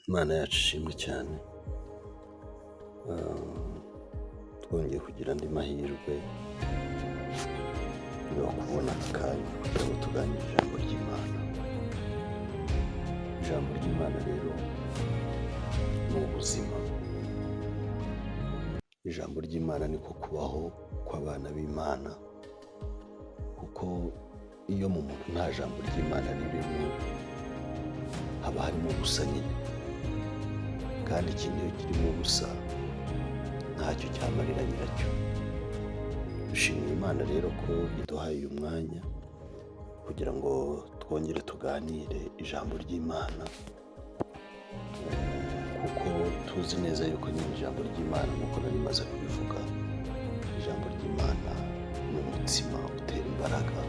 Imana yacu ishimwe cyane. Twongeye kugira andi mahirwe yo kubona akanya kugira ngo tuganire ijambo ry'Imana. Ijambo ry'Imana rero ni ubuzima. Ijambo ry'Imana niko kubaho kw'abana b'Imana, kuko iyo mu muntu nta jambo ry'Imana ririmo haba harimo ubusa nyine, kandi ikintu iyo kirimo ubusa ntacyo cyamarira nyiracyo. Dushimira Imana rero ko iduhaye uyu mwanya kugira ngo twongere tuganire ijambo ry'Imana, kuko tuzi neza yuko nyine ijambo ry'Imana nk'uko nari maze kubivuga, ijambo ry'Imana ni umutsima utera imbaraga.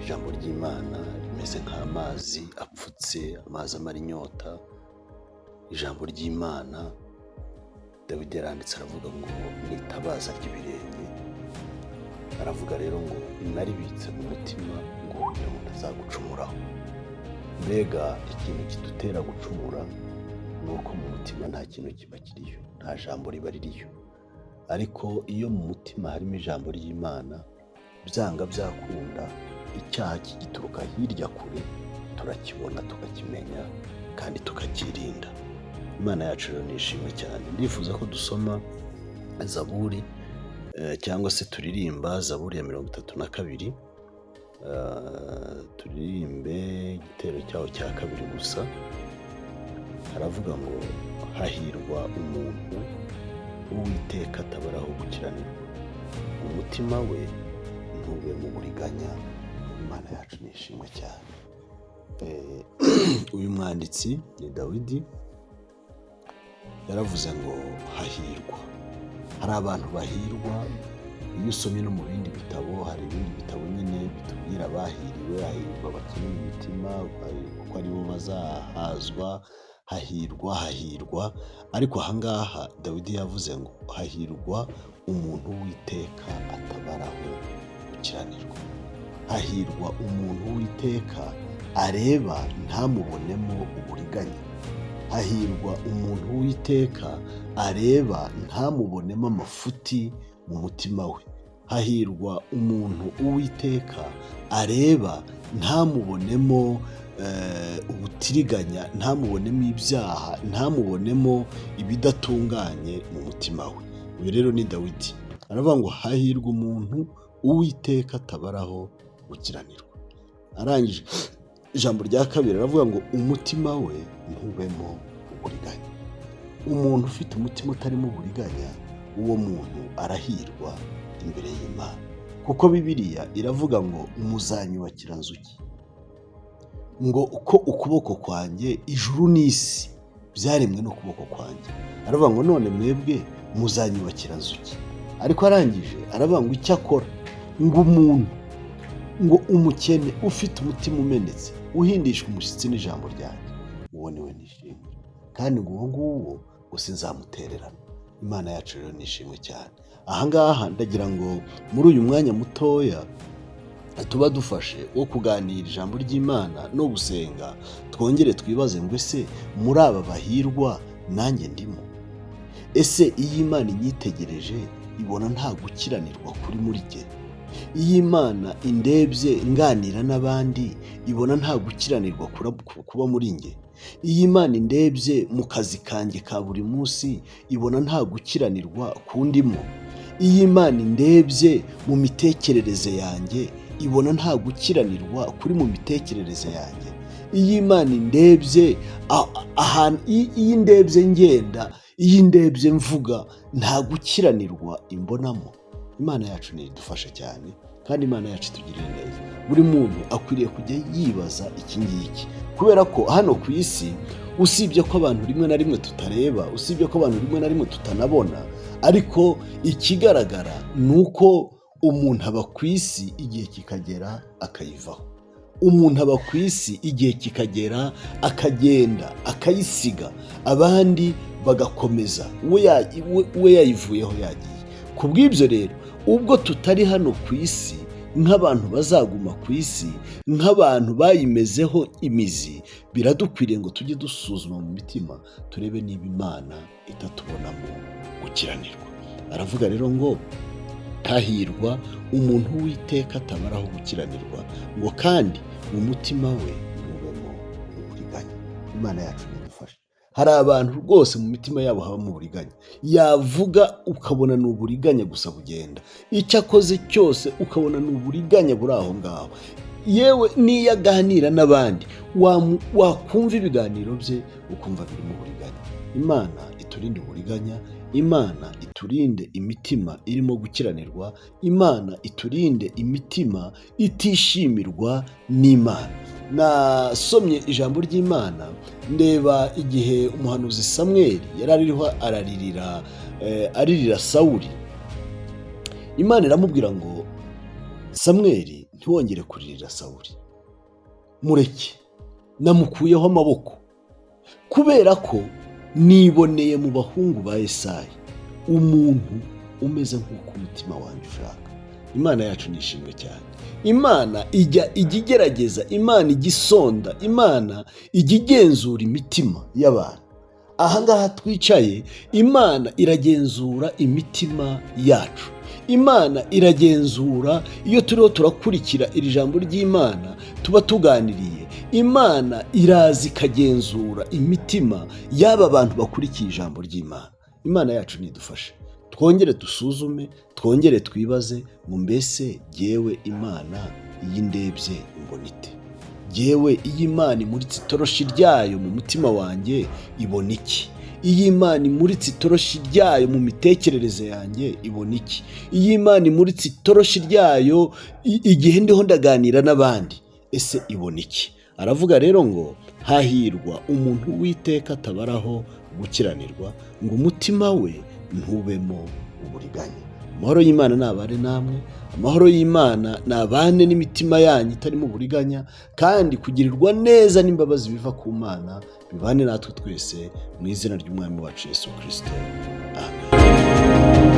Ijambo ry'Imana rimeze nk'amazi apfutse, amazi amara inyota. Ijambo ry'Imana Dawidi yaranditse aravuga ngo ni itabaza ry'ibirenge. Aravuga rero ngo naribitse mu mutima ngo kugira ngo ntazagucumuraho. Mbega ikintu kidutera gucumura ni uko mu mutima nta kintu kiba kiriyo, nta jambo riba ririyo. Ariko iyo mu mutima harimo ijambo ry'Imana, byanga byakunda icyaha kigituruka hirya kure turakibona, tukakimenya kandi tukakirinda. Imana yacu rero ni ishimwe cyane. Ndifuza ko dusoma Zaburi cyangwa se turirimba Zaburi ya 32. Turirimbe igitero cyaho cya kabiri gusa. Haravuga ngo hahirwa umuntu Uwiteka atabaraho gukiranirwa, umutima we ntube mu buriganya. Imana yacu ni ishimwe cyane. Uyu mwanditsi ni Dawidi, yaravuze ngo hahirwa. Hari abantu bahirwa. Iyo usomye no mu bindi bitabo, hari ibindi bitabo nyine bitubwira abahiriwe. Hahirwa abakene mu mitima kuko aribo bazahazwa. Hahirwa. Ariko ahangaha Dawidi yavuze ngo hahirwa umuntu Uwiteka atabaraho gukiranirwa. Hahirwa umuntu Uwiteka areba ntamubonemo uburiganya. Hahirwa umuntu Uwiteka areba ntamubonemo amafuti mu mutima we. Hahirwa umuntu Uwiteka areba ntamubonemo ubutiriganya, ntamubonemo ibyaha, ntamubonemo ibidatunganye mu mutima we. Uyu rero ni Dawidi. Aravuga ngo hahirwa umuntu Uwiteka atabaraho gukiranirwa. Arangije ijambo rya kabiri aravuga ngo umutima we ntubemo uburiganya. Umuntu ufite umutima utarimo uburiganya, uwo muntu arahirwa imbere y'Imana, kuko Bibiliya iravuga ngo muzanyubakira nzuki, ngo uko ukuboko kwanjye ijuru n'isi byaremwe n'ukuboko kwanjye. Aravuga ngo none mwebwe muzanyubakira nzuki. Ariko arangije aravuga ngo icyo akora, ngo umuntu, ngo umukene ufite umutima umenetse uhindishwa umushyitsi n'ijambo ryanjye, uwo niwe nishimye, kandi ngo uwo nguwo ngo sinzamutererana. Imana yacu rero nishimwe cyane. Ahangaha ndagira ngo muri uyu mwanya mutoya tuba dufashe wo kuganira ijambo ry'Imana no gusenga, twongere twibaze ngo ese muri aba bahirwa nanjye ndimo? Ese iyo Imana inyitegereje ibona nta gukiranirwa kuri muri jye? Iyo Imana indebye nganira n'abandi ibona nta gukiranirwa kuba muri njye? Iyo Imana indebye mu kazi kanjye ka buri munsi ibona nta gukiranirwa kundimo? Iyo Imana indebye mu mitekerereze yanjye ibona nta gukiranirwa kuri mu mitekerereze yanjye? Iyo Imana indebye iyo indebye ngenda, iyo indebye mvuga, nta gukiranirwa imbonamo? Imana yacu nidufashe cyane, kandi Imana yacu itugirire neza. Buri muntu akwiriye kujya yibaza iki ngiki, kubera ko hano ku isi, usibye ko abantu rimwe na rimwe tutareba, usibye ko abantu rimwe na rimwe tutanabona, ariko ikigaragara ni uko umuntu aba ku isi igihe kikagera akayivaho. Umuntu aba ku isi igihe kikagera akagenda akayisiga, abandi bagakomeza, we yayivuyeho yagiye. Ku bw'ibyo rero, ubwo tutari hano ku isi nk'abantu bazaguma ku isi, nk'abantu bayimezeho imizi, biradukwiriye ngo tujye dusuzuma mu mitima turebe niba Imana itatubonamo gukiranirwa. Aravuga rero ngo hahirwa umuntu w'Uwiteka atabaraho gukiranirwa, ngo kandi mu mutima we ntubemo uburiganya. Imana yacu idufashe. Hari abantu rwose mu mitima yabo habamo uburiganya, yavuga ukabona ni uburiganya gusa bugenda, icyo akoze cyose ukabona ni uburiganya buri aho ngaho. Yewe n'iyo aganira n'abandi wakumva ibiganiro bye ukumva birimo uburiganya. Imana iturinde uburiganya, Imana iturinde imitima irimo gukiranirwa, Imana iturinde imitima itishimirwa n'Imana. Nasomye ijambo ry'Imana ndeba igihe umuhanuzi Samweli yari ariho aririra Sawuli. Imana iramubwira ngo Samweli ntiwongere kuririra Sawuli, mureke, namukuyeho amaboko, kubera ko niboneye mu bahungu ba Yesayi umuntu umeze nk'uko umutima wanjye ushaka. Imana yacu nishimwe cyane. Imana ijya igerageza, Imana ijya isonda, Imana ijya igenzura imitima y'abantu. Aha ngaha twicaye, Imana iragenzura imitima yacu. Imana iragenzura iyo turiho turakurikira iri jambo ry'Imana tuba tuganiriye. Imana iraza ikagenzura imitima y'aba bantu bakurikiye ijambo ry'Imana. Imana yacu nidufashe. Twongere dusuzume, twongere twibaze ngo mbese jyewe Imana iyo ndebye imbona ite? Jyewe iyo Imana imuritse itoroshi ryayo mu mutima wanjye ibona iki? Iyo Imana imuritse itoroshi ryayo mu mitekerereze yanjye ibona iki? Iyo Imana imuritse itoroshi ryayo igihe ndiho ndaganira n'abandi, ese ibona iki? Aravuga rero ngo hahirwa umuntu w'Uwiteka atabaraho gukiranirwa, ngo umutima we ntubemo uburiganya. Amahoro y'Imana nabane namwe, amahoro y'Imana nabane n'imitima yanyu itarimo uburiganya, kandi kugirirwa neza n'imbabazi biva ku Mana bibane natwe twese mu izina ry'Umwami wacu Yesu Kristo. Amen.